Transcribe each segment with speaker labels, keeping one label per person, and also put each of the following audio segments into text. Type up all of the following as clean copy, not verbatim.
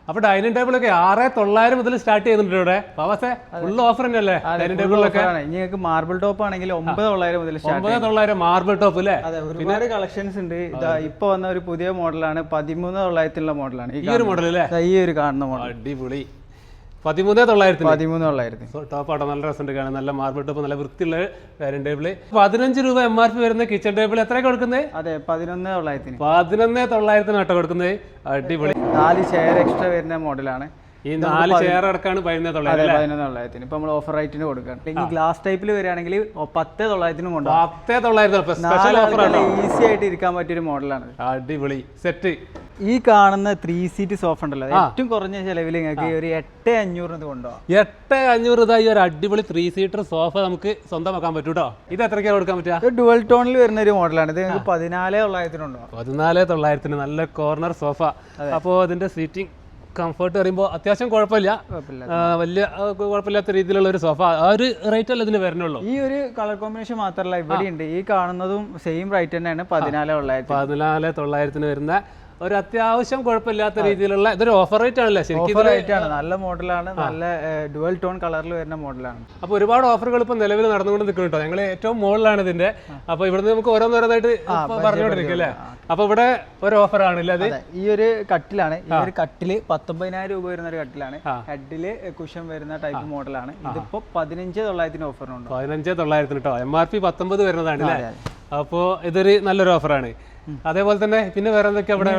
Speaker 1: അപ്പൊ dining table ഒക്കെ 6,900 മുതൽ സ്റ്റാർട്ട് ചെയ്യുന്നുണ്ട് ഇവിടെ. ഫുൾ ഓഫർ തന്നെയല്ലേ ഡൈനിങ് ടേബിളിലൊക്കെ?
Speaker 2: നിങ്ങൾക്ക് മാർബിൾ ടോപ്പ് ആണെങ്കിൽ 9,900 മുതൽ
Speaker 1: 9,900 മാർബിൾ ടോപ്പ് അല്ലേ?
Speaker 2: ഒരുപാട് കളക്ഷൻസ് ഉണ്ട്. ഇപ്പൊ വന്ന ഒരു പുതിയ മോഡലാണ് 13,900 മോഡലാണ്
Speaker 1: ഈ ഒരു മോഡൽ അല്ലേ?
Speaker 2: ഈ ഒരു കാണുന്ന മോഡൽ
Speaker 1: അടിപൊളി 13,900
Speaker 2: ടോപ്പ്
Speaker 1: ആട്ടോ. നല്ല രസമുണ്ട് കാണാൻ. നല്ല മാർബിൾ ടോപ്പ്, നല്ല വൃത്തിയുള്ള ഡൈനിങ് ടേബിൾ. 15 രൂപ MRP വരുന്ന കിച്ചൺ ടേബിൾ എത്രയാണ് കൊടുക്കുന്നത്?
Speaker 2: അതെ
Speaker 1: 11,900 ആട്ടോ കൊടുക്കുന്നത്. അടിപൊളി.
Speaker 2: 4 ചെയർ എക്സ്ട്രാ വരുന്ന മോഡലാണ്.
Speaker 1: ഈ 4 ചെയർ അടക്കാണ്
Speaker 2: 11,900. ഇപ്പൊ നമ്മൾ ഓഫർ റേറ്റിന് കൊടുക്കണം. ഈ ഗ്ലാസ് ടൈപ്പിൽ വരികയാണെങ്കിൽ 10,900 കൊണ്ട്
Speaker 1: 10,900
Speaker 2: ഈസി ആയിട്ട് ഇരിക്കാൻ പറ്റിയൊരു മോഡലാണ്.
Speaker 1: അടിപൊളി സെറ്റ്.
Speaker 2: ഈ കാണുന്ന 3 സീറ്റ് സോഫ ഉണ്ടല്ലോ, ഏറ്റവും കുറഞ്ഞ ചെലവിൽ നിങ്ങൾക്ക് ഒരു 8,500 കൊണ്ടുപോകാം.
Speaker 1: 8,500 ഈ ഒരു അടിപൊളി 3 സീറ്റർ സോഫ നമുക്ക് സ്വന്തമാക്കാൻ പറ്റും കേട്ടോ. ഇത് എത്രയ്ക്കാണ് കൊടുക്കാൻ പറ്റുക?
Speaker 2: ഡുവൽ ടോണിൽ വരുന്ന ഒരു മോഡലാണ്. ഇത് നിങ്ങൾക്ക് 14,900 ഉണ്ടാവും.
Speaker 1: 14,900 നല്ല കോർണർ സോഫ. അപ്പോൾ അതിന്റെ സീറ്റിംഗ് കംഫർട്ട് പറയുമ്പോൾ അത്യാവശ്യം കുഴപ്പമില്ല, വലിയ കുഴപ്പമില്ലാത്ത രീതിയിലുള്ള ഒരു സോഫ. ആ ഒരു റേറ്റ് അല്ല ഇതിന് വരണുള്ളൂ.
Speaker 2: ഈ ഒരു കളർ കോമ്പിനേഷൻ മാത്രമല്ല ഇവിടെ ഉണ്ട്. ഈ കാണുന്നതും സെയിം റേറ്റ് തന്നെയാണ്
Speaker 1: 14,900 വരുന്ന ഒരു അത്യാവശ്യം കുഴപ്പമില്ലാത്ത രീതിയിലുള്ള ഇതൊരു ഓഫർ റേറ്റ് ആണല്ലേ? ശരിക്കും
Speaker 2: നല്ല മോഡലാണ്, നല്ല ഡുവൽ ടോൺ കളറിൽ വരുന്ന മോഡലാണ്.
Speaker 1: അപ്പോൾ ഒരുപാട് ഓഫറുകൾ ഇപ്പൊ നിലവിൽ നടന്നുകൊണ്ട് നിൽക്കുന്നു കേട്ടോ. ഞങ്ങൾ ഏറ്റവും മുകളിലാണ് ഇതിന്റെ. അപ്പൊ ഇവിടുന്ന് നമുക്ക് ഓരോന്നോരോന്നായിട്ട് പറഞ്ഞുകൊണ്ടിരിക്കും അല്ലേ? അപ്പൊ ഇവിടെ ഒരു ഓഫർ ആണല്ലേ അത്?
Speaker 2: ഈ ഒരു കട്ടിലാണ്. ഈ ഒരു കട്ടില് 19,000 രൂപ വരുന്ന ഒരു കട്ടിലാണ്. ഹെഡില് കുഷൻ വരുന്ന ടൈപ്പ് മോഡലാണ്. ഇതിപ്പോ 15,900 ഓഫറിനുണ്ട്.
Speaker 1: 15,900 കേട്ടോ. MRP 19 വരുന്നതാണ് അല്ലേ? അപ്പോ ഇതൊരു നല്ലൊരു ഓഫറാണ്. അതേപോലെ തന്നെ പിന്നെ വേറെ എന്തൊക്കെയാ ഇവിടെ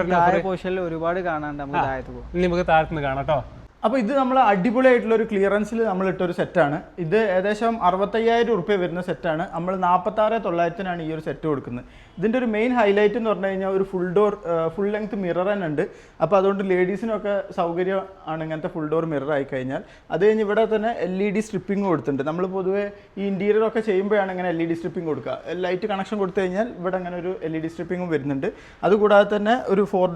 Speaker 2: ഒരുപാട് കാണാണ്ട്
Speaker 1: നമുക്ക് താഴത്തുനിന്ന് കാണാം കേട്ടോ.
Speaker 3: അപ്പോൾ ഇത് നമ്മൾ അടിപൊളിയായിട്ടുള്ള ഒരു ക്ലിയറൻസിൽ നമ്മൾ ഇട്ടൊരു സെറ്റാണ്. ഇത് ഏകദേശം 65,000 റുപ്യ വരുന്ന സെറ്റാണ്. നമ്മൾ 46,900 ഈ ഒരു സെറ്റ് കൊടുക്കുന്നത്. ഇതിൻ്റെ ഒരു മെയിൻ ഹൈലൈറ്റ് എന്ന് പറഞ്ഞു കഴിഞ്ഞാൽ ഒരു ഫുൾ ലെങ്ത് മിറർ തന്നെ ഉണ്ട്. അപ്പോൾ അതുകൊണ്ട് ലേഡീസിനൊക്കെ സൗകര്യം ആണ് ഇങ്ങനത്തെ ഫുൾ ഡോർ മിറർ ആയി കഴിഞ്ഞാൽ. അത് കഴിഞ്ഞ് ഇവിടെ തന്നെ LED സ്ട്രിപ്പിംഗ് കൊടുത്തിട്ടുണ്ട്. നമ്മൾ പൊതുവേ ഈ ഇൻറ്റീരിയർ ഒക്കെ ചെയ്യുമ്പോഴാണ് ഇങ്ങനെ LED സ്ട്രിപ്പിംഗ് കൊടുക്കുക. ലൈറ്റ് കണക്ഷൻ കൊടുത്തു കഴിഞ്ഞാൽ ഇവിടെ അങ്ങനെ ഒരു LED സ്ട്രിപ്പിംഗും വരുന്നുണ്ട്. അതുകൂടാതെ തന്നെ ഒരു ഫോർ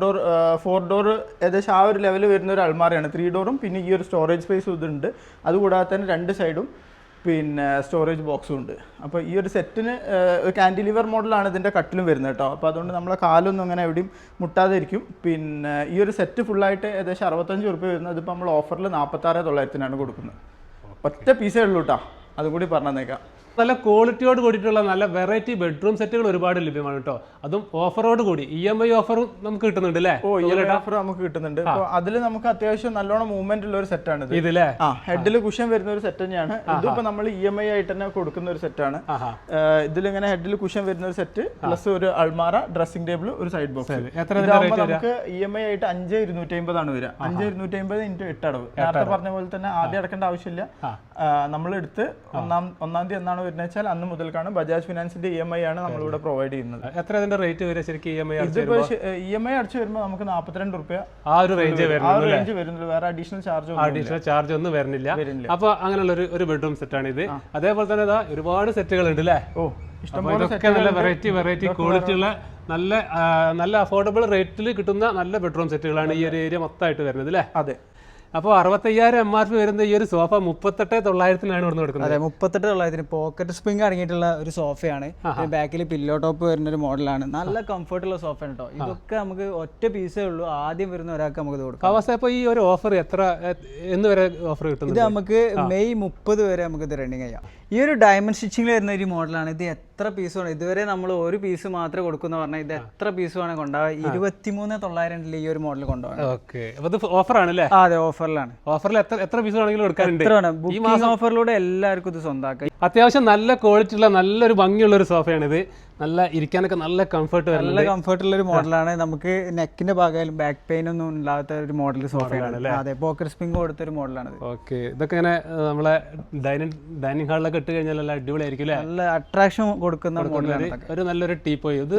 Speaker 3: ഡോർ ഏകദേശം ആ ഒരു ലെവൽ വരുന്ന ഒരു അൾമാറയാണ്. 3 ഡോറും പിന്നെ ഈ ഒരു സ്റ്റോറേജ് സ്പേസും ഇതുണ്ട്. അതുകൂടാതെ തന്നെ 2 സൈഡും പിന്നെ സ്റ്റോറേജ് ബോക്സും ഉണ്ട്. അപ്പോൾ ഈ ഒരു സെറ്റിന് കാൻഡിലിവർ മോഡലാണ് ഇതിൻ്റെ കട്ടിലും വരുന്നത് കേട്ടോ. അപ്പോൾ അതുകൊണ്ട് നമ്മളെ കാലൊന്നും അങ്ങനെ എവിടെയും മുട്ടാതെ ഇരിക്കും. പിന്നെ ഈ ഒരു സെറ്റ് ഫുള്ളായിട്ട് ഏകദേശം 65 റുപ്യ വരുന്നത്. ഇതിപ്പോൾ നമ്മൾ ഓഫറിൽ 46,900 കൊടുക്കുന്നത്. ഒറ്റ പീസേ ഉള്ളൂ കേട്ടോ, അതും കൂടി പറഞ്ഞു തന്നേക്കാം.
Speaker 1: നല്ല ക്വാളിറ്റിയോട് കൂടിയിട്ടുള്ള നല്ല വെറൈറ്റി ബെഡ്റൂം സെറ്റുകൾ ഒരുപാട് ലഭ്യമാണ് കേട്ടോ. അതും ഓഫറോട് കൂടി. EMI ഓഫറും നമുക്ക് കിട്ടുന്നുണ്ട് അല്ലേ?
Speaker 3: EMI ഓഫർ നമുക്ക് കിട്ടുന്നുണ്ട്. അപ്പോൾ അതിൽ നമുക്ക് അത്യാവശ്യം നല്ലോണം മൂവ്മെന്റ് ഉള്ള ഒരു സെറ്റാണ് ഇത്.
Speaker 1: ഇതില്ലേ
Speaker 3: ഹെഡിൽ കുഷൻ വരുന്ന ഒരു സെറ്റ് തന്നെയാണ്. ഇതിപ്പോ നമ്മൾ EMI ആയിട്ട് തന്നെ കൊടുക്കുന്ന ഒരു സെറ്റാണ്. ഇതിലിങ്ങനെ ഹെഡിൽ കുഷൻ വരുന്ന ഒരു സെറ്റ് പ്ലസ് ഒരു അൾമാറ, ഡ്രസ്സിംഗ് ടേബിൾ, ഒരു സൈഡ് ബോക്സ്. നമുക്ക് EMI ആയിട്ട് 5,250 ആണ് വരിക. 5,250 × 8 അടവ്. നേരത്തെ പറഞ്ഞ പോലെ തന്നെ ആദ്യം അടക്കേണ്ട ആവശ്യമില്ല. നമ്മൾ എടുത്ത് ഒന്നാം തീയതി എന്നാണ് വരുന്നത് വെച്ചാൽ അന്ന് മുതൽക്കാണ് ബജാജ് ഫിനാൻസിന്റെ EMI ആണ് നമ്മളിവിടെ പ്രൊവൈഡ് ചെയ്യുന്നത്.
Speaker 1: എത്ര ഇതിന്റെ റേറ്റ് വരെ ശരിക്കും EMI
Speaker 3: അടിച്ചു വരുമ്പോൾ നമുക്ക് 42 റുപ്യ
Speaker 1: ആ ഒരു റേഞ്ച്
Speaker 3: വരുന്നുള്ളൂ. വേറെ അഡീഷണൽ
Speaker 1: ചാർജ് ഒന്നും വരുന്നില്ല. അപ്പൊ അങ്ങനെയുള്ള ഒരു ബെഡ്റൂം സെറ്റാണ് ഇത്. അതേപോലെ തന്നെ ഒരുപാട് സെറ്റുകൾ ഉണ്ട് അല്ലേ? ഇതൊക്കെ നല്ല വെറൈറ്റി ക്വാളിറ്റി ഉള്ള നല്ല അഫോർഡബിൾ റേറ്റിൽ കിട്ടുന്ന നല്ല ബെഡ്റൂം സെറ്റുകളാണ് ഈ ഒരു ഏരിയ മൊത്തമായിട്ട് വരുന്നത് അല്ലേ?
Speaker 3: അതെ.
Speaker 1: അപ്പോൾ 65,000 MRP വരുന്ന ഈ ഒരു സോഫ 38,900 ഇവിടെ കൊടുക്കുന്നത്.
Speaker 2: അതെ 38,900 പോക്കറ്റ് സ്പ്രിംഗ് അടങ്ങിയിട്ടുള്ള ഒരു സോഫയാണ്. ബാക്കിൽ പില്ലോ ടോപ്പ് വരുന്ന ഒരു മോഡലാണ്. നല്ല കംഫർട്ടുള്ള സോഫ കേട്ടോ. ഇതൊക്കെ നമുക്ക് ഒറ്റ പീസേ ഉള്ളൂ. ആദ്യം വരുന്ന ഒരാൾക്ക് നമുക്ക് ഇത് കൊടുക്കാം.
Speaker 1: അപ്പോൾ ഈ ഒരു ഓഫർ എന്ന് വരെ ഓഫർ കിട്ടുന്നത്?
Speaker 2: ഇത് നമുക്ക് മെയ് 30 വരെ നമുക്ക് ഇത് റണ്ണിങ് ചെയ്യാം. ഈ ഒരു ഡയമണ്ട് സ്റ്റിച്ചിങ്ങിൽ വരുന്ന ഒരു മോഡലാണ്. ഇത് എത്ര പീസ് വേണം? ഇതുവരെ നമ്മൾ ഒരു പീസ് മാത്രമേ കൊടുക്കുന്ന പറഞ്ഞാൽ ഇത് എത്ര പീസ് വേണം കൊണ്ടുപോകാം. 23,900 ഈ ഒരു മോഡൽ കൊണ്ടുപോകാം.
Speaker 1: ഓക്കെ. അപ്പോൾ ഇത് ഓഫർ ആണല്ലേ?
Speaker 2: അതെ ഓഫറിലാണ്.
Speaker 1: ഓഫറിൽ എത്ര പീസ് വേണമെങ്കിലും കൊടുക്കാറുണ്ട്.
Speaker 2: ഈ മാസം ഓഫറിലൂടെ എല്ലാവർക്കും ഇത് സ്വന്തമാക്കാം.
Speaker 1: അത്യാവശ്യം നല്ല ക്വാളിറ്റി ഉള്ള നല്ലൊരു ഭംഗിയുള്ള ഒരു സോഫയാണിത്. നല്ല ഇരിക്കാനൊക്കെ നല്ല കംഫർട്ട്
Speaker 2: നല്ല കംഫർട്ടുള്ള ഒരു മോഡലാണ്. നമുക്ക് നെക്കിന്റെ ഭാഗമായാലും ബാക്ക് പെയിൻ ഒന്നും ഇല്ലാത്ത ഒരു മോഡൽ സോഫയാണ്. അതെ പോക്കറ്റ് സ്പ്രിംഗ് കൊടുത്തൊരു മോഡലാണ്.
Speaker 1: ഓക്കെ. ഇതൊക്കെ ഇങ്ങനെ നമ്മളെ ഡൈനിങ് ഹാളിലൊക്കെ ഇട്ട് കഴിഞ്ഞാൽ നല്ല അടിപൊളിയായിരിക്കും അല്ലേ?
Speaker 2: നല്ല അട്രാക്ഷൻ കൊടുക്കുന്ന മോഡലാണ്.
Speaker 1: ഒരു നല്ലൊരു ടീപ്പോയി. ഇത്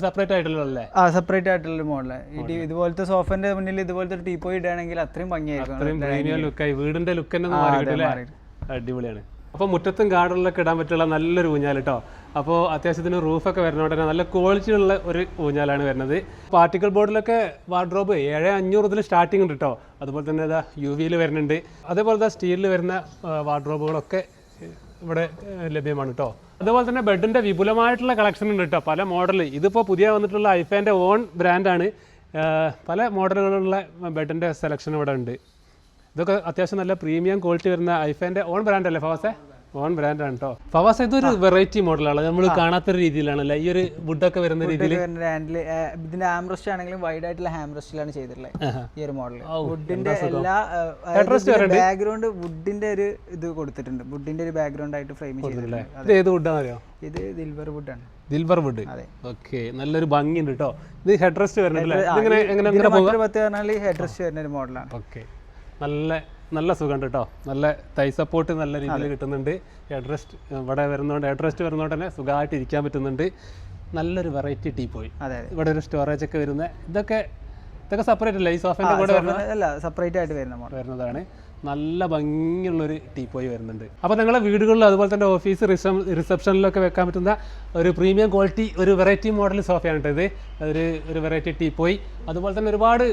Speaker 1: സെപ്പറേറ്റ് ആയിട്ടുള്ളതല്ലേ?
Speaker 2: സെപ്പറേറ്റ് ആയിട്ടുള്ള ഒരു മോഡലാണ്. ഇതുപോലത്തെ സോഫന്റെ മുന്നിൽ ഇതുപോലത്തെ ഒരു ടീപ്പോയി ഇടുകയാണെങ്കിൽ അത്രയും ഭംഗിയായിരിക്കും.
Speaker 1: അത്രയും പ്രീമിയം ലുക്കായി വീടിന്റെ ലുക്ക് തന്നെ മാറിയിട്ടില്ലേ? അടിപൊളിയാണ്. അപ്പോൾ മുറ്റത്തും ഗാർഡനിലൊക്കെ ഇടാൻ പറ്റുള്ള നല്ലൊരു ഊഞ്ഞാൽ കേട്ടോ. അപ്പോൾ അത്യാവശ്യത്തിന് റൂഫൊക്കെ വരുന്നതുകൊണ്ട് തന്നെ നല്ല ക്വാളിറ്റി ഉള്ള ഒരു ഊഞ്ഞാലാണ് വരുന്നത്. പാർട്ടിക്കൽ ബോർഡിലൊക്കെ വാർഡ്രോബ് 7,500 മുതൽ സ്റ്റാർട്ടിംഗ് ഉണ്ട് കേട്ടോ. അതുപോലെ തന്നെ ഇതാ UV വരുന്നുണ്ട്. അതേപോലെ സ്റ്റീലിൽ വരുന്ന വാർഡ്രോബുകളൊക്കെ ഇവിടെ ലഭ്യമാണ് കേട്ടോ. അതുപോലെ തന്നെ ബെഡിൻ്റെ വിപുലമായിട്ടുള്ള കളക്ഷൻ ഉണ്ട് കേട്ടോ. പല മോഡൽ. ഇതിപ്പോൾ പുതിയ വന്നിട്ടുള്ള ഐഫാൻ്റെ ഓൺ ബ്രാൻഡാണ്. പല മോഡലുകളുള്ള ബെഡിൻ്റെ സെലക്ഷൻ ഇവിടെ ഉണ്ട്. ഇതൊക്കെ അത്യാവശ്യം നല്ല പ്രീമിയം ക്വാളിറ്റി വരുന്ന ഐഫേൻ്റെ ഓൺ ബ്രാൻഡ് അല്ലേ ഫവാസെ? ഓൺ ബ്രാൻഡാണ് കേട്ടോ. ഫവാസ ഇതൊരു വെറൈറ്റി മോഡലാണ്, നമ്മൾ കാണാത്ത രീതിയിലാണല്ലേ ഈ ഒരു വുഡൊക്കെ വരുന്ന രീതിയിൽ.
Speaker 2: ഇതിന്റെ ആംറസ്റ്റ് ആണെങ്കിലും വൈഡ് ആയിട്ടുള്ള ഹാംറസ്റ്റിലാണ് ചെയ്തിട്ടുള്ളത് ഈ ഒരു മോഡൽ. വുഡിന്റെ എല്ലാ ബാക്ക്ഗ്രൗണ്ട് വുഡിന്റെ ഒരു ഇത് കൊടുത്തിട്ടുണ്ട്, വുഡിന്റെ ഒരു ബാക്ക്ഗ്രൗണ്ട് ആയിട്ട് ഫ്രെയിം ചെയ്തിട്ടുണ്ട്.
Speaker 1: ഇത് ഏത് വുഡാണ് അറിയോ?
Speaker 2: ഇത് ദിൽബർ വുഡാണ്.
Speaker 1: ദിൽബർ വുഡ്. ഓക്കെ, നല്ലൊരു ഭംഗിയുണ്ട് കേട്ടോ. ഇത് ഹെഡ് റെസ്റ്റ് വരുന്നുണ്ടല്ലേ?
Speaker 2: ഹെഡ് റെസ്റ്റ് വരുന്ന ഒരു മോഡലാണ്.
Speaker 1: ഓക്കെ, നല്ല സുഖമുണ്ട് കേട്ടോ. നല്ല തൈ സപ്പോർട്ട് നല്ല രീതിയിൽ കിട്ടുന്നുണ്ട്. ഹെഡ് റെസ്റ്റ് ഇവിടെ വരുന്നതുകൊണ്ട്, ഹെഡ് റെസ്റ്റ് വരുന്നതുകൊണ്ട് തന്നെ സുഖമായിട്ട് ഇരിക്കാൻ പറ്റുന്നുണ്ട്. നല്ലൊരു വെറൈറ്റി ടീ പോയി. ഇവിടെ ഒരു സ്റ്റോറേജ് ഒക്കെ വരുന്നത്, ഇതൊക്കെ സെപ്പറേറ്റ് അല്ല, ഈ സോഫേൻ്റെ കൂടെ
Speaker 2: സെപ്പറേറ്റ് ആയിട്ട്
Speaker 1: വരുന്നതാണ്. നല്ല ഭംഗിയുള്ളൊരു ടീ പോയി വരുന്നുണ്ട്. അപ്പോൾ നിങ്ങളെ വീടുകളിലും അതുപോലെ തന്നെ ഓഫീസ് റിസപ്ഷനിലൊക്കെ വെക്കാൻ പറ്റുന്ന ഒരു പ്രീമിയം ക്വാളിറ്റി ഒരു വെറൈറ്റി മോഡൽ സോഫയാണ് കേട്ടോ ഇത്. ഒരു വെറൈറ്റി ടീ പോയി, അതുപോലെ തന്നെ ഒരുപാട്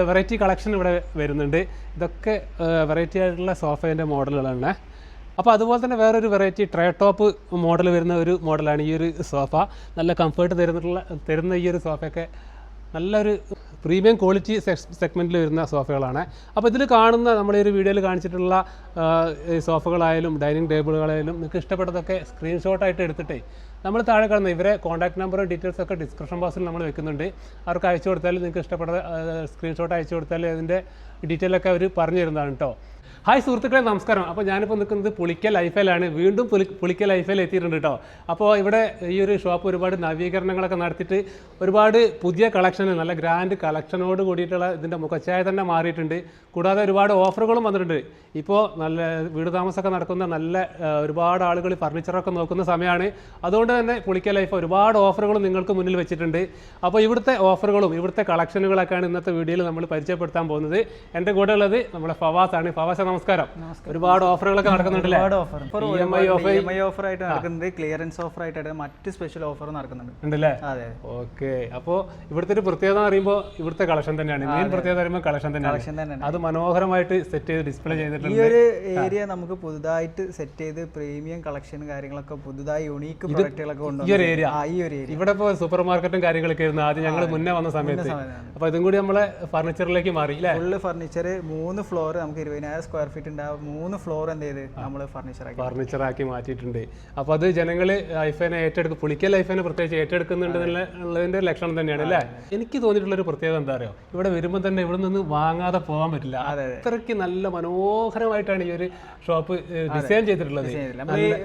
Speaker 1: വെറൈറ്റി കളക്ഷൻ ഇവിടെ വരുന്നുണ്ട്. ഇതൊക്കെ വെറൈറ്റി ആയിട്ടുള്ള സോഫേൻ്റെ മോഡലുകളാണ്. അപ്പോൾ അതുപോലെ തന്നെ വേറൊരു വെറൈറ്റി ട്രേ ടോപ്പ് മോഡൽ വരുന്ന ഒരു മോഡലാണ് ഈ ഒരു സോഫ. നല്ല കംഫർട്ട് തരുന്ന ഈ ഒരു സോഫയൊക്കെ നല്ലൊരു പ്രീമിയം ക്വാളിറ്റി സെഗ്മെൻറ്റിൽ വരുന്ന സോഫകളാണ്. അപ്പോൾ ഇതിൽ കാണുന്ന നമ്മൾ ഈ ഒരു വീഡിയോയിൽ കാണിച്ചിട്ടുള്ള സോഫകളായാലും ഡൈനിങ് ടേബിളുകളായാലും നിങ്ങൾക്ക് ഇഷ്ടപ്പെട്ടതൊക്കെ സ്ക്രീൻഷോട്ടായിട്ട് എടുത്തിട്ടേ നമ്മൾ താഴെ കാണുന്ന ഇവരെ കോൺടാക്ട് നമ്പറും ഡീറ്റെയിൽസൊക്കെ ഡിസ്ക്രിപ്ഷൻ ബോക്സിൽ നമ്മൾ വെക്കുന്നുണ്ട്. അവർക്ക് അയച്ചു കൊടുത്താൽ നിങ്ങൾക്ക് ഇഷ്ടപ്പെട്ട സ്ക്രീൻഷോട്ട് അയച്ചു കൊടുത്താൽ അതിൻ്റെ ഡീറ്റെയിലൊക്കെ അവർ പറഞ്ഞു തരുന്നതാണ് കേട്ടോ. ഹായ് സുഹൃത്തുക്കളെ, നമസ്കാരം. അപ്പോൾ ഞാനിപ്പോൾ നിൽക്കുന്നത് പുളിക്കൽ ഐഫയിലാണ്. വീണ്ടും പുളിക്കൽ ഐഫയിൽ എത്തിയിട്ടുണ്ട് കേട്ടോ. അപ്പോൾ ഇവിടെ ഈ ഒരു ഷോപ്പ് ഒരുപാട് നവീകരണങ്ങളൊക്കെ നടത്തിയിട്ട് ഒരുപാട് പുതിയ കളക്ഷൻ, നല്ല ഗ്രാൻഡ് കളക്ഷനോട് കൂടിയിട്ടുള്ള ഇതിൻ്റെ മുഖച്ഛായ തന്നെ മാറിയിട്ടുണ്ട്. കൂടാതെ ഒരുപാട് ഓഫറുകളും വന്നിട്ടുണ്ട്. ഇപ്പോൾ നല്ല വീട് താമസമൊക്കെ നടക്കുന്ന നല്ല ഒരുപാട് ആളുകൾ ഫർണിച്ചറൊക്കെ നോക്കുന്ന സമയമാണ്. അതുകൊണ്ട് തന്നെ പുളിക്കൽ ലൈഫ് ഒരുപാട് ഓഫറുകളും നിങ്ങൾക്ക് മുന്നിൽ വെച്ചിട്ടുണ്ട്. അപ്പോൾ ഇവിടുത്തെ ഓഫറുകളും ഇവിടുത്തെ കളക്ഷനുകളൊക്കെയാണ് ഇന്നത്തെ വീഡിയോയിൽ നമ്മൾ പരിചയപ്പെടുത്താൻ പോകുന്നത്. എൻ്റെ കൂടെ ഉള്ളത് നമ്മുടെ ഫവാസാണ്. ഫവാസ, നമസ്കാരം. ഒരുപാട് ഓഫറുകളൊക്കെ നടക്കുന്നുണ്ടല്ലേ?
Speaker 2: EMI ഓഫർ ആയിട്ട് നടക്കുന്നുണ്ട്, ക്ലിയറൻസ് ഓഫർ ആയിട്ട് മറ്റ് സ്പെഷ്യൽ ഓഫർ നടക്കുന്നുണ്ട്
Speaker 1: ഉണ്ടല്ലേ? ഓക്കെ. അപ്പോൾ ഇവിടുത്തെ ഒരു പ്രത്യേകത എന്ന് പറയുമ്പോൾ ഇവിടുത്തെ കളക്ഷൻ തന്നെയാണ് മെയിൻ പ്രത്യേകത. പറയുമ്പോൾ കളക്ഷൻ തന്നെയാണ്. അത് മനോഹരമായിട്ട് സെറ്റ് ചെയ്ത് ഡിസ്പ്ലേ ചെയ്തിട്ടുണ്ട്.
Speaker 2: ഈ ഒരു ഏരിയ നമുക്ക് പുതുതായിട്ട് സെറ്റ് ചെയ്ത് പ്രീമിയം കളക്ഷൻ കാര്യങ്ങളൊക്കെ പുതുതായി യുണീക്ക് പ്രൊഡക്റ്റുകളൊക്കെ കൊണ്ടുവന്നു.
Speaker 1: ഈ ഒരു ഏരിയ ഇവിടെ ഇപ്പോൾ സൂപ്പർ മാർക്കറ്റും കാര്യങ്ങളൊക്കെ ആയിരുന്നു ആദ്യം ഞങ്ങൾ മുന്നേ വന്ന സമയത്ത്. അപ്പോൾ ഇതും കൂടി നമ്മളെ ഫർണിച്ചറിലേക്ക് മാറി അല്ലേ?
Speaker 2: ഫുള്ള് ഫർണിച്ചർ 3 ഫ്ലോർ, നമുക്ക് 20,000 സ്ക്വയർ ഫീറ്റ് ഉണ്ടാവും. 3 ഫ്ലോർ എന്ത് ചെയ്ത് നമ്മൾ ഫർണിച്ചറാക്കി
Speaker 1: മാറ്റിയിട്ടുണ്ട്. അപ്പോൾ അത് ജനങ്ങൾ ഐഫൈനെ ഏറ്റെടുക്കും, പുളിക്കൽ ഐഫൈനെ പ്രത്യേകിച്ച് ഏറ്റെടുക്കുന്നുണ്ട് എന്നുള്ളതിന്റെ ലക്ഷണം തന്നെയാണ് അല്ലേ? എനിക്ക് തോന്നിയിട്ടുള്ള ഒരു പ്രത്യേകത എന്താ അറിയോ, ഇവിടെ വരുമ്പോൾ തന്നെ ഇവിടെ നിന്ന് വാങ്ങാതെ പോകാൻ പറ്റില്ല. അത്രയ്ക്ക് നല്ല മനോഹരമായിട്ടാണ് ഈ ഒരു ഷോപ്പ് ഡിസൈൻ ചെയ്തിട്ടുള്ളത്.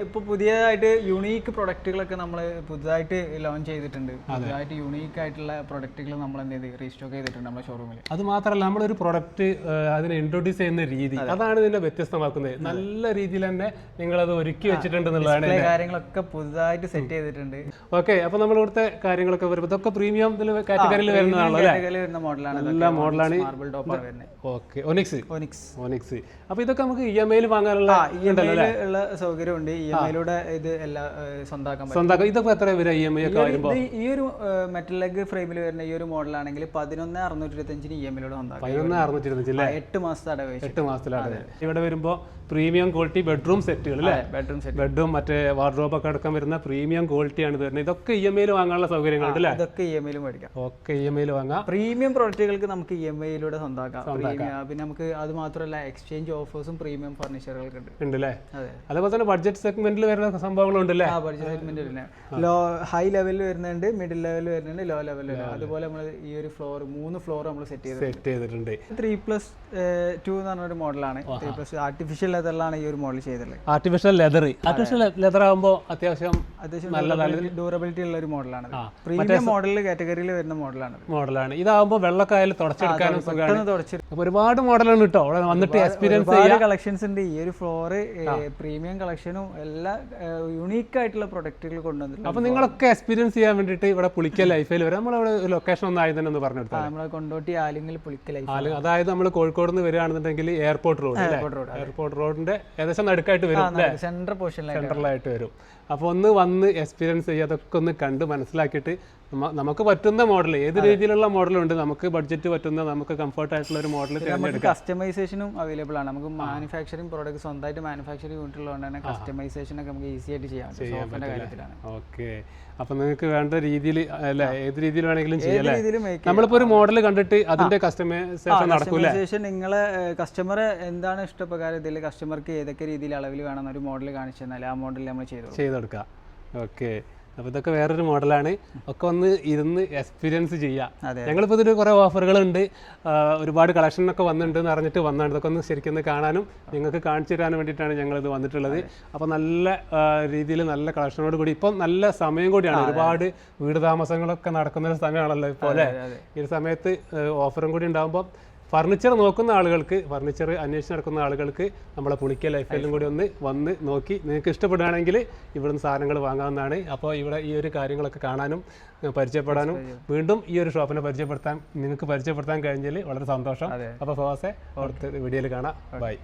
Speaker 2: ഇപ്പോൾ പുതിയതായിട്ട് യുണീക്ക് പ്രൊഡക്റ്റുകളൊക്കെ നമ്മൾ പുതുതായിട്ട് ലോഞ്ച് ചെയ്തിട്ടുണ്ട്. പുതുതായിട്ട് യുണീക്ക് ആയിട്ടുള്ള പ്രൊഡക്റ്റുകൾ നമ്മൾ എന്ത് ചെയ്ത് റീസ്റ്റോക്ക് ചെയ്തിട്ടുണ്ട് നമ്മുടെ ഷോറൂമിൽ.
Speaker 1: അത് മാത്രമല്ല, നമ്മളൊരു പ്രൊഡക്റ്റ് അതിനെ ഇൻട്രൊഡ്യൂസ് ചെയ്യുന്ന രീതി, അതാണ് ഇതിനെ വ്യത്യസ്തമാക്കുന്നത്. നല്ല രീതിയിൽ തന്നെ നിങ്ങളത് ഒരുക്കി വെച്ചിട്ടുണ്ട് എന്നുള്ളതാണ്.
Speaker 2: കാര്യങ്ങളൊക്കെ പുതുതായിട്ട് സെറ്റ് ചെയ്തിട്ടുണ്ട്.
Speaker 1: ഓക്കെ. അപ്പോൾ നമ്മൾ ഇവിടുത്തെ കാര്യങ്ങളൊക്കെ വരുമ്പോൾ ഇതൊക്കെ പ്രീമിയം കാറ്റഗറിയിൽ വരുന്നതാണല്ലോ അല്ലേ? നല്ല മോഡലാണ്. ഓക്കെ. ഒനിക്സ്. അപ്പോൾ ഇതൊക്കെ നമുക്ക് EMI വാങ്ങാനുള്ള
Speaker 2: സൗകര്യമുണ്ട്. EMI ഇത് എല്ലാം
Speaker 1: സ്വന്തമാക്കാം. ഇതൊക്കെ എത്ര വരെ EMI ഒക്കെ വരുമ്പോൾ?
Speaker 2: ഈ ഒരു മെറ്റൽ ലെഗ് ഫ്രെയിമിൽ വരുന്ന ഈ ഒരു മോഡലാണെങ്കിൽ 11,625 EMI
Speaker 1: 11,625 അല്ലേ?
Speaker 2: 8 മാസത്തെ അടവ്.
Speaker 1: 8 മാസത്തിലാണ്. ഇവിടെ വരുമ്പോൾ പ്രീമിയം ക്വാളിറ്റി ബെഡ്റൂം സെറ്റുകൾ അല്ലേ? ബെഡും മറ്റേ വാർഡ്രോബ് ഒക്കെ അടക്കം വരുന്ന പ്രീമിയം ക്വാളിറ്റിയാണ് ഇത് വരുന്നത്. ഇതൊക്കെ EMI വാങ്ങാനുള്ള സൗകര്യങ്ങളുണ്ട് അല്ലേ?
Speaker 2: ഇതൊക്കെ EMI മേടിക്കാം.
Speaker 1: ഓക്കെ, EMI വാങ്ങാം.
Speaker 2: പ്രീമിയം പ്രോഡക്റ്റുകൾക്ക് നമുക്ക് EMI സ്വന്തമാക്കാം. പിന്നെ നമുക്ക് അത് മാത്രമല്ല എക്സ്ചേഞ്ച് ഓഫേഴ്സും പ്രീമിയം ഫർണിച്ചറുകൾക്ക് ഉണ്ട് അല്ലേ?
Speaker 1: അതേപോലെ തന്നെ ബഡ്ജറ്റ് സെഗ്മെന്റിൽ വരുന്ന സംഭവങ്ങളുണ്ട്.
Speaker 2: ബഡ്ജറ്റ് സെഗ്മെന്റ് ലോ ഹൈ ലെവലിൽ വരുന്നുണ്ട്, മിഡിൽ ലെവലിൽ വരുന്നുണ്ട്, ലോ ലെവലിൽ വരുന്നുണ്ട്. അതുപോലെ നമ്മൾ ഈ ഒരു ഫ്ലോർ 3 ഫ്ലോർ നമ്മൾ സെറ്റ് ചെയ്തിട്ടുണ്ട്. 3+2 എന്ന് പറഞ്ഞൊരു മോഡലാണ്. 3+ ആർട്ടിഫിഷ്യൽ ലെതറിലാണ് ഈ ഒരു മോഡൽ ചെയ്തിട്ടുള്ളത്.
Speaker 1: ആർട്ടിഫിഷ്യൽ ലെതർ ആകുമ്പോൾ അത്യാവശ്യം
Speaker 2: ഡ്യൂറബിലിറ്റി ഉള്ള ഒരു മോഡലാണ്. പ്രീമിയം മോഡൽ കാറ്റഗറിയിൽ വരുന്ന മോഡലാണ്.
Speaker 1: ഇതാകുമ്പോൾ വെള്ളക്കായാലും തുടച്ചെടുക്കാനും ഒരുപാട് മോഡലാണ് കേട്ടോ. അവിടെ വന്നിട്ട് എക്സ്പീരിയൻസ്
Speaker 2: കളക്ഷൻസ് ഉണ്ട്. ഈ ഒരു ഫ്ലോർ പ്രീമിയം കളക്ഷനും എല്ലാ യുണീക്ക് ആയിട്ടുള്ള പ്രൊഡക്റ്റുകൾ കൊണ്ടുവന്നിട്ടുണ്ട്.
Speaker 1: അപ്പോൾ നിങ്ങളൊക്കെ എക്സ്പീരിയൻസ് ചെയ്യാൻ വേണ്ടിയിട്ട് ഇവിടെ പുളിക്കൽ ലൈഫിൽ വരാം. നമ്മളവിടെ ലൊക്കേഷൻ ഒന്ന് ആയി തന്നെ ഒന്ന് പറഞ്ഞു കൊടുത്താൽ.
Speaker 2: നമ്മളെ കൊണ്ടോട്ടി ആലിങ്ങൽ പുളിക്കൽ ലൈഫ്,
Speaker 1: അതായത് നമ്മൾ കോഴിക്കോട് നിന്ന് വരികയാണെന്നുണ്ടെങ്കിൽ എയർപോർട്ട് റോഡിന്റെ ഏകദേശം നടുക്കായിട്ട് വരും, സെൻട്രലായിട്ട് വരും. അപ്പോൾ ഒന്ന് വന്ന് എക്സ്പീരിയൻസ് ചെയ്യുക, അതൊക്കെ ഒന്ന് കണ്ട് മനസ്സിലാക്കിയിട്ട് നമുക്ക് പറ്റുന്ന മോഡൽ, ഏത് രീതിയിലുള്ള മോഡലും ഉണ്ട്, നമുക്ക് ബഡ്ജറ്റ് പറ്റുന്ന, നമുക്ക് കംഫർട്ട് ആയിട്ടുള്ള ഒരു മോഡൽ തിരഞ്ഞെടുക്കാം.
Speaker 2: കസ്റ്റമൈസേഷനും അവൈലബിൾ ആണ്. നമുക്ക് മാനുഫാക്ചറിങ് പ്രോഡക്റ്റ് സ്വന്തമായിട്ട് മാനുഫാക്ചറിങ് യൂണിറ്റ് ഉള്ളതുകൊണ്ട് തന്നെ കസ്റ്റമൈസേഷൻ ഒക്കെ നമുക്ക് ഈസി ആയിട്ട് ചെയ്യാൻ സോഫിന്റെ കാര്യത്തിലാണ്.
Speaker 1: ഓക്കെ, അപ്പൊ നിങ്ങൾക്ക് വേണ്ട രീതിയിൽ അല്ല, ഏത് രീതിയിൽ വേണമെങ്കിലും ചെയ്യാം.
Speaker 2: രീതിയിൽ make
Speaker 1: നമ്മളിപ്പോ ഒരു മോഡൽ കണ്ടിട്ട് അതിന്റെ കസ്റ്റമൈസേഷൻ നടക്കൂലേ?
Speaker 2: നിങ്ങളെ കസ്റ്റമർ എന്താണ് ഇഷ്ടപ്രകാരം ഇതിൽ കസ്റ്റമർക്ക് ഏതൊക്കെ രീതിയിൽ അളവിൽ വേണമെന്ന് ഒരു മോഡൽ കാണിച്ചു തന്നാൽ ആ മോഡൽ നമ്മൾ
Speaker 1: ചെയ്തെടുക്കാം. ഓക്കെ, അപ്പോൾ ഇതൊക്കെ വേറൊരു മോഡലാണ്. ഒക്കെ ഒന്ന് ഇരുന്ന് എക്സ്പീരിയൻസ് ചെയ്യാം. ഞങ്ങളിപ്പോൾ ഇതിൽ കുറേ ഓഫറുകളുണ്ട്, ഒരുപാട് കളക്ഷനൊക്കെ വന്നിട്ടുണ്ടെന്ന് അറിഞ്ഞിട്ട് വന്നാണ്. ഇതൊക്കെ ഒന്ന് ശരിക്കും ഒന്ന് കാണാനും നിങ്ങൾക്ക് കാണിച്ചു തരാൻ വേണ്ടിയിട്ടാണ് ഞങ്ങളിത് വന്നിട്ടുള്ളത്. അപ്പോൾ നല്ല രീതിയിൽ നല്ല കളക്ഷനോട് കൂടി ഇപ്പം നല്ല സമയം കൂടിയാണ്, ഒരുപാട് വീട് താമസങ്ങളൊക്കെ നടക്കുന്ന ഒരു സമയമാണല്ലോ ഇപ്പോൾ അല്ലേ. ഈ ഒരു സമയത്ത് ഓഫറും കൂടി ഉണ്ടാകുമ്പോൾ ഫർണിച്ചർ നോക്കുന്ന ആളുകൾക്ക്, ഫർണിച്ചർ അന്വേഷിച്ച് നടക്കുന്ന ആളുകൾക്ക് നമ്മളെ പുളിക്കൽ ലൈഫിലും കൂടി ഒന്ന് വന്ന് നോക്കി നിങ്ങൾക്ക് ഇഷ്ടപ്പെടുകയാണെങ്കിൽ ഇവിടുന്ന് സാധനങ്ങൾ വാങ്ങാവുന്നതാണ്. അപ്പോൾ ഇവിടെ ഈ ഒരു കാര്യങ്ങളൊക്കെ കാണാനും പരിചയപ്പെടാനും വീണ്ടും ഈ ഒരു ഷോപ്പിനെ നിങ്ങൾക്ക് പരിചയപ്പെടുത്താൻ കഴിഞ്ഞാൽ വളരെ സന്തോഷം. അപ്പോൾ ഫവാസെ അടുത്ത വീഡിയോയിൽ കാണാം. ബൈ.